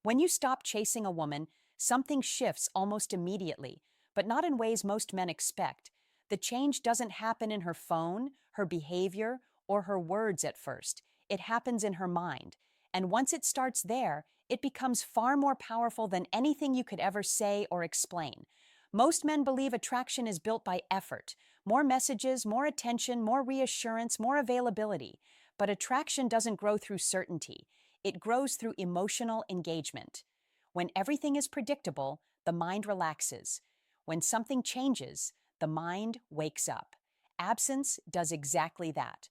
When you stop chasing a woman, something shifts almost immediately, but not in ways most men expect. The change doesn't happen in her phone, her behavior, or her words at first. It happens in her mind. And once it starts there, it becomes far more powerful than anything you could ever say or explain. Most men believe attraction is built by effort, more messages, more attention, more reassurance, more availability. But attraction doesn't grow through certainty. It grows through emotional engagement. When everything is predictable, the mind relaxes. When something changes, the mind wakes up. Absence does exactly that.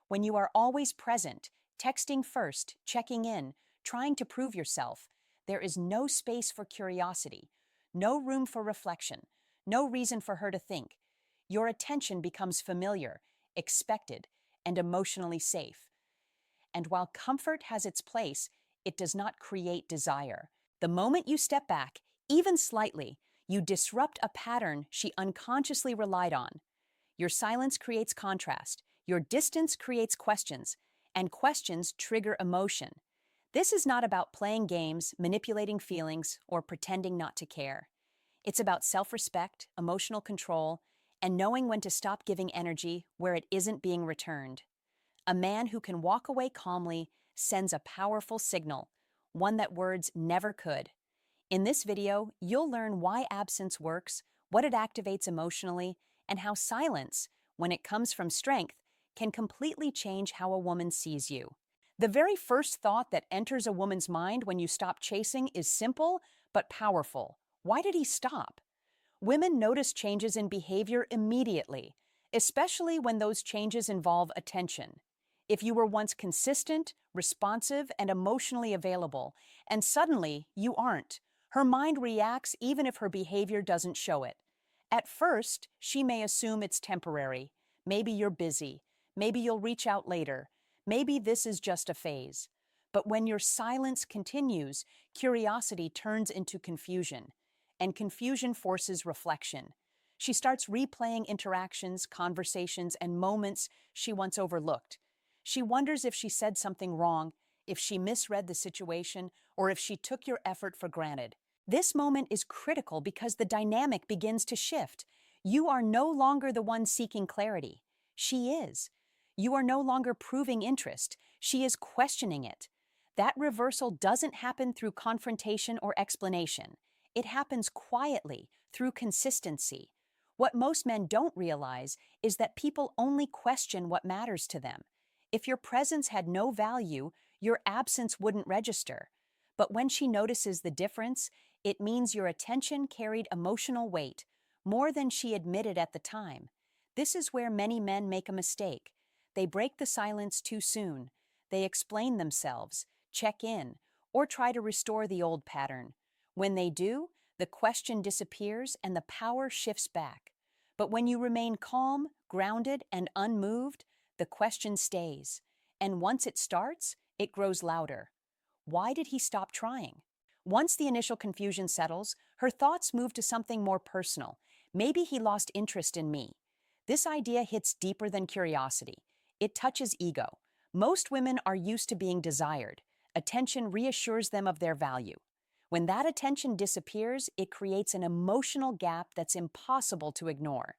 When you are always present, texting first, checking in, trying to prove yourself, there is no space for curiosity, no room for reflection, no reason for her to think. Your attention becomes familiar, expected, and emotionally safe. And while comfort has its place, it does not create desire. The moment you step back, even slightly, you disrupt a pattern she unconsciously relied on. Your silence creates contrast, your distance creates questions, and questions trigger emotion. This is not about playing games, manipulating feelings, or pretending not to care. It's about self-respect, emotional control, and knowing when to stop giving energy where it isn't being returned. A man who can walk away calmly sends a powerful signal, one that words never could. In this video, you'll learn why absence works, what it activates emotionally, and how silence, when it comes from strength, can completely change how a woman sees you. The very first thought that enters a woman's mind when you stop chasing is simple but powerful. Why did he stop? Women notice changes in behavior immediately, especially when those changes involve attention. If you were once consistent, responsive, and emotionally available, and suddenly you aren't, her mind reacts even if her behavior doesn't show it. At first, she may assume it's temporary. Maybe you're busy. Maybe you'll reach out later. Maybe this is just a phase. But when your silence continues, curiosity turns into confusion, and confusion forces reflection. She starts replaying interactions, conversations, and moments she once overlooked. She wonders if she said something wrong, if she misread the situation, or if she took your effort for granted. This moment is critical because the dynamic begins to shift. You are no longer the one seeking clarity. She is. You are no longer proving interest. She is questioning it. That reversal doesn't happen through confrontation or explanation. It happens quietly, through consistency. What most men don't realize is that people only question what matters to them. If your presence had no value, your absence wouldn't register. But when she notices the difference, it means your attention carried emotional weight, more than she admitted at the time. This is where many men make a mistake. They break the silence too soon. They explain themselves, check in, or try to restore the old pattern. When they do, the question disappears and the power shifts back. But when you remain calm, grounded, and unmoved, the question stays. And once it starts, it grows louder. Why did he stop trying? Once the initial confusion settles, her thoughts move to something more personal. Maybe he lost interest in me. This idea hits deeper than curiosity. It touches ego. Most women are used to being desired. Attention reassures them of their value. When that attention disappears, it creates an emotional gap that's impossible to ignore.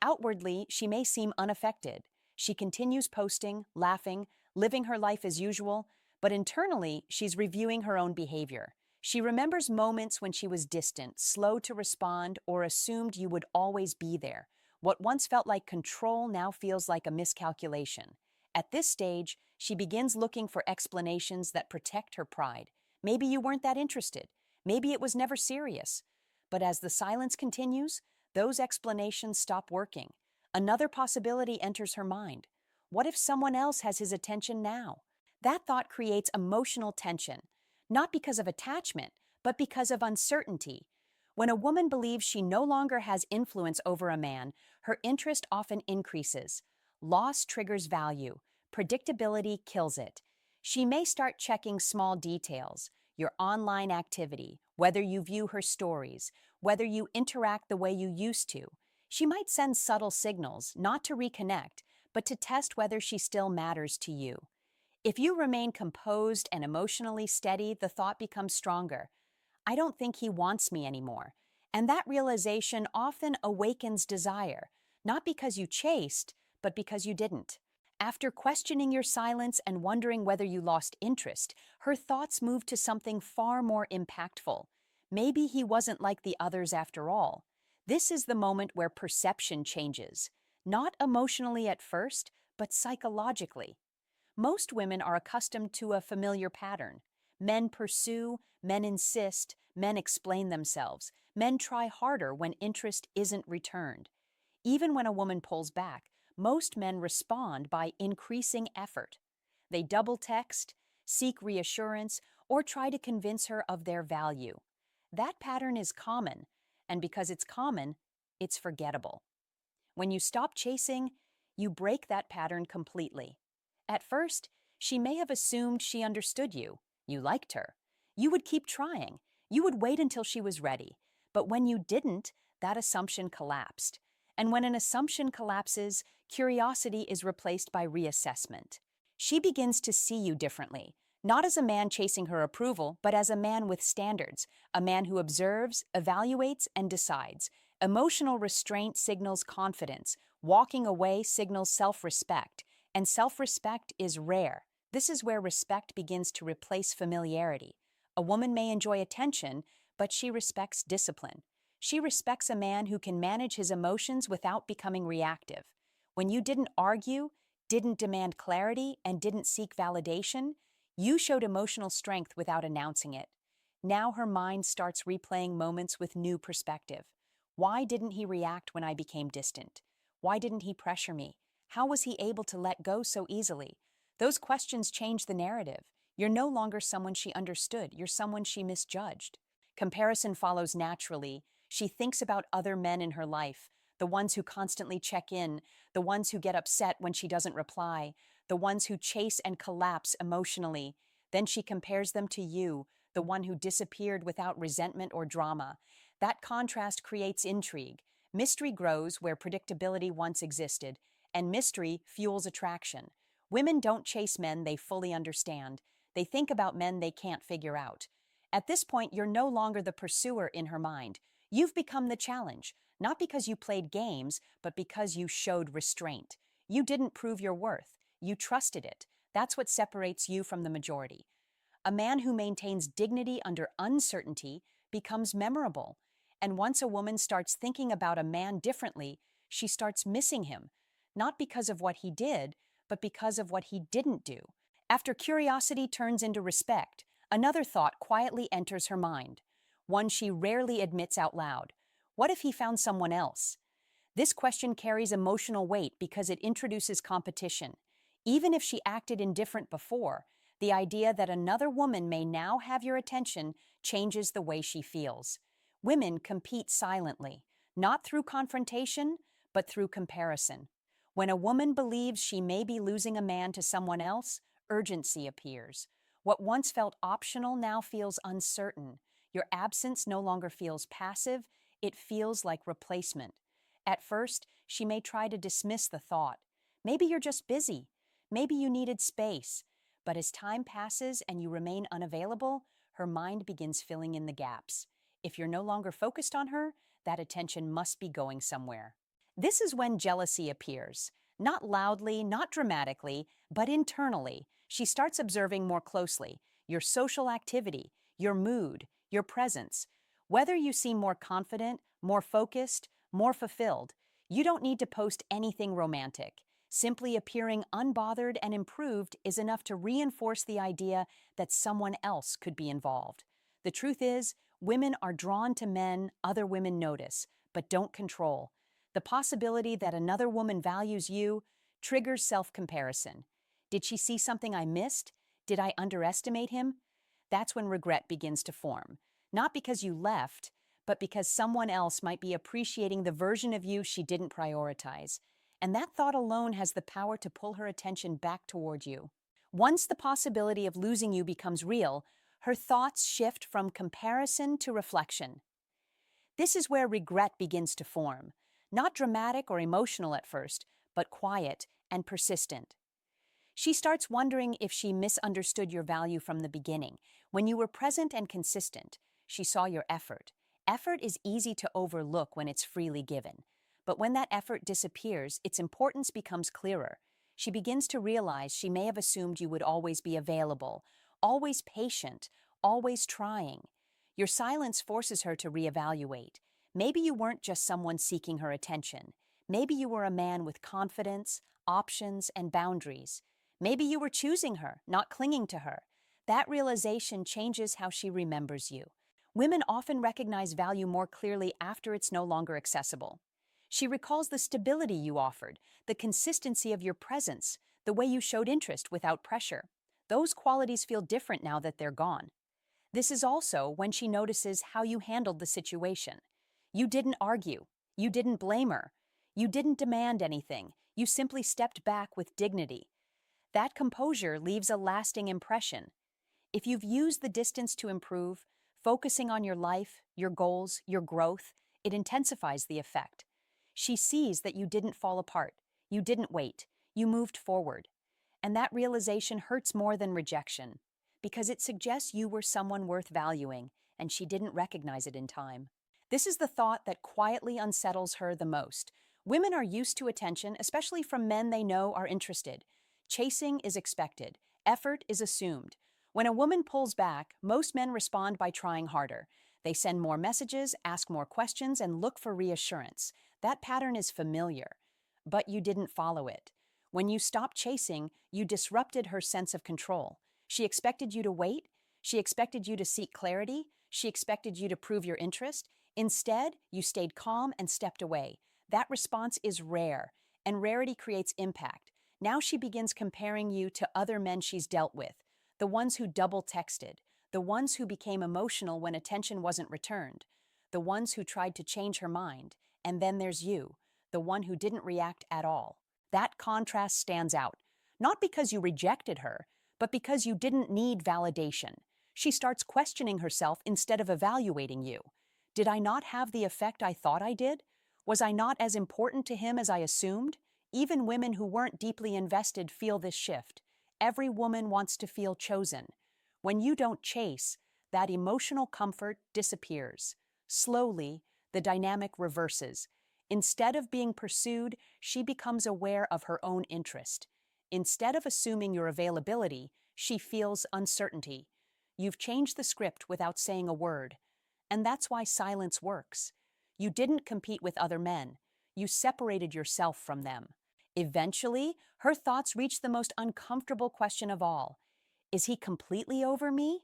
Outwardly, she may seem unaffected. She continues posting, laughing, living her life as usual, but internally, she's reviewing her own behavior. She remembers moments when she was distant, slow to respond, or assumed you would always be there. What once felt like control now feels like a miscalculation. At this stage, she begins looking for explanations that protect her pride. Maybe you weren't that interested. Maybe it was never serious. But as the silence continues, those explanations stop working. Another possibility enters her mind. What if someone else has his attention now? That thought creates emotional tension, not because of attachment, but because of uncertainty. When a woman believes she no longer has influence over a man, her interest often increases. Loss triggers value. Predictability kills it. She may start checking small details, your online activity, whether you view her stories, whether you interact the way you used to. She might send subtle signals, not to reconnect, but to test whether she still matters to you. If you remain composed and emotionally steady, the thought becomes stronger. I don't think he wants me anymore. And that realization often awakens desire, not because you chased, but because you didn't. After questioning your silence and wondering whether you lost interest, her thoughts moved to something far more impactful. Maybe he wasn't like the others after all. This is the moment where perception changes, not emotionally at first, but psychologically. Most women are accustomed to a familiar pattern. Men pursue, men insist, men explain themselves, men try harder when interest isn't returned. Even when a woman pulls back, most men respond by increasing effort. They double text, seek reassurance, or try to convince her of their value. That pattern is common, and because it's common, it's forgettable. When you stop chasing, you break that pattern completely. At first, she may have assumed she understood you. You liked her. You would keep trying. You would wait until she was ready. But when you didn't, that assumption collapsed. And when an assumption collapses, curiosity is replaced by reassessment. She begins to see you differently, not as a man chasing her approval, but as a man with standards, a man who observes, evaluates, and decides. Emotional restraint signals confidence. Walking away signals self-respect. And self-respect is rare. This is where respect begins to replace familiarity. A woman may enjoy attention, but she respects discipline. She respects a man who can manage his emotions without becoming reactive. When you didn't argue, didn't demand clarity, and didn't seek validation, you showed emotional strength without announcing it. Now her mind starts replaying moments with new perspective. Why didn't he react when I became distant? Why didn't he pressure me? How was he able to let go so easily? Those questions change the narrative. You're no longer someone she understood. You're someone she misjudged. Comparison follows naturally. She thinks about other men in her life, the ones who constantly check in, the ones who get upset when she doesn't reply, the ones who chase and collapse emotionally. Then she compares them to you, the one who disappeared without resentment or drama. That contrast creates intrigue. Mystery grows where predictability once existed, and mystery fuels attraction. Women don't chase men they fully understand. They think about men they can't figure out. At this point, you're no longer the pursuer in her mind. You've become the challenge, not because you played games, but because you showed restraint. You didn't prove your worth. You trusted it. That's what separates you from the majority. A man who maintains dignity under uncertainty becomes memorable. And once a woman starts thinking about a man differently, she starts missing him, not because of what he did, but because of what he didn't do. After curiosity turns into respect, another thought quietly enters her mind, one she rarely admits out loud. What if he found someone else? This question carries emotional weight because it introduces competition. Even if she acted indifferent before, the idea that another woman may now have your attention changes the way she feels. Women compete silently, not through confrontation, but through comparison. When a woman believes she may be losing a man to someone else, urgency appears. What once felt optional now feels uncertain. Your absence no longer feels passive, it feels like replacement. At first, she may try to dismiss the thought. Maybe you're just busy. Maybe you needed space. But as time passes and you remain unavailable, her mind begins filling in the gaps. If you're no longer focused on her, that attention must be going somewhere. This is when jealousy appears. Not loudly, not dramatically, but internally. She starts observing more closely your social activity, your mood, your presence. Whether you seem more confident, more focused, more fulfilled, you don't need to post anything romantic. Simply appearing unbothered and improved is enough to reinforce the idea that someone else could be involved. The truth is, women are drawn to men other women notice, but don't control. The possibility that another woman values you triggers self-comparison. Did she see something I missed? Did I underestimate him? That's when regret begins to form. Not because you left, but because someone else might be appreciating the version of you she didn't prioritize. And that thought alone has the power to pull her attention back toward you. Once the possibility of losing you becomes real, her thoughts shift from comparison to reflection. This is where regret begins to form, not dramatic or emotional at first, but quiet and persistent. She starts wondering if she misunderstood your value from the beginning. When you were present and consistent, she saw your effort. Effort is easy to overlook when it's freely given. But when that effort disappears, its importance becomes clearer. She begins to realize she may have assumed you would always be available, always patient, always trying. Your silence forces her to reevaluate. Maybe you weren't just someone seeking her attention. Maybe you were a man with confidence, options, and boundaries. Maybe you were choosing her, not clinging to her. That realization changes how she remembers you. Women often recognize value more clearly after it's no longer accessible. She recalls the stability you offered, the consistency of your presence, the way you showed interest without pressure. Those qualities feel different now that they're gone. This is also when she notices how you handled the situation. You didn't argue. You didn't blame her. You didn't demand anything. You simply stepped back with dignity. That composure leaves a lasting impression. If you've used the distance to improve, focusing on your life, your goals, your growth, it intensifies the effect. She sees that you didn't fall apart. You didn't wait. You moved forward. And that realization hurts more than rejection, because it suggests you were someone worth valuing, and she didn't recognize it in time. This is the thought that quietly unsettles her the most. Women are used to attention, especially from men they know are interested. Chasing is expected. Effort is assumed. When a woman pulls back, most men respond by trying harder. They send more messages, ask more questions, and look for reassurance. That pattern is familiar. But you didn't follow it. When you stopped chasing, you disrupted her sense of control. She expected you to wait. She expected you to seek clarity. She expected you to prove your interest. Instead, you stayed calm and stepped away. That response is rare, and rarity creates impact. Now she begins comparing you to other men she's dealt with, the ones who double texted, the ones who became emotional when attention wasn't returned, the ones who tried to change her mind, and then there's you, the one who didn't react at all. That contrast stands out, not because you rejected her, but because you didn't need validation. She starts questioning herself instead of evaluating you. Did I not have the effect I thought I did? Was I not as important to him as I assumed? Even women who weren't deeply invested feel this shift. Every woman wants to feel chosen. When you don't chase, that emotional comfort disappears. Slowly, the dynamic reverses. Instead of being pursued, she becomes aware of her own interest. Instead of assuming your availability, she feels uncertainty. You've changed the script without saying a word. And that's why silence works. You didn't compete with other men. You separated yourself from them. Eventually, her thoughts reach the most uncomfortable question of all. Is he completely over me?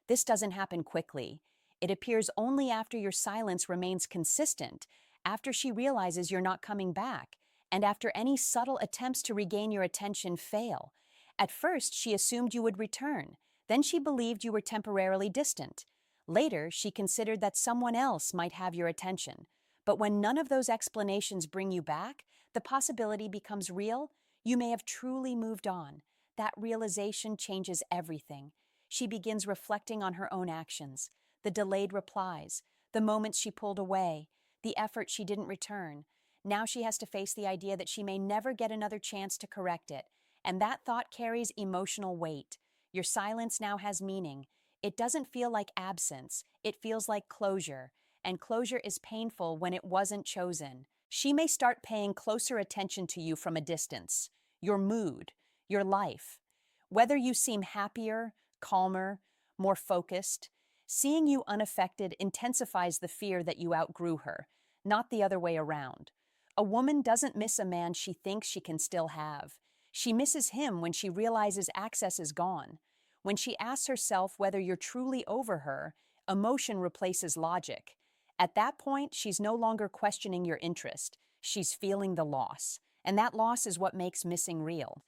This doesn't happen quickly. It appears only after your silence remains consistent, after she realizes you're not coming back, and after any subtle attempts to regain your attention fail. At first, she assumed you would return. Then she believed you were temporarily distant. Later, she considered that someone else might have your attention. But when none of those explanations bring you back, the possibility becomes real. You may have truly moved on. That realization changes everything. She begins reflecting on her own actions, the delayed replies, the moments she pulled away, the effort she didn't return. Now she has to face the idea that she may never get another chance to correct it. And that thought carries emotional weight. Your silence now has meaning. It doesn't feel like absence, it feels like closure. And closure is painful when it wasn't chosen. She may start paying closer attention to you from a distance, your mood, your life. Whether you seem happier, calmer, more focused, seeing you unaffected intensifies the fear that you outgrew her, not the other way around. A woman doesn't miss a man she thinks she can still have. She misses him when she realizes access is gone. When she asks herself whether you're truly over her, emotion replaces logic. At that point, she's no longer questioning your interest. She's feeling the loss. And that loss is what makes missing real.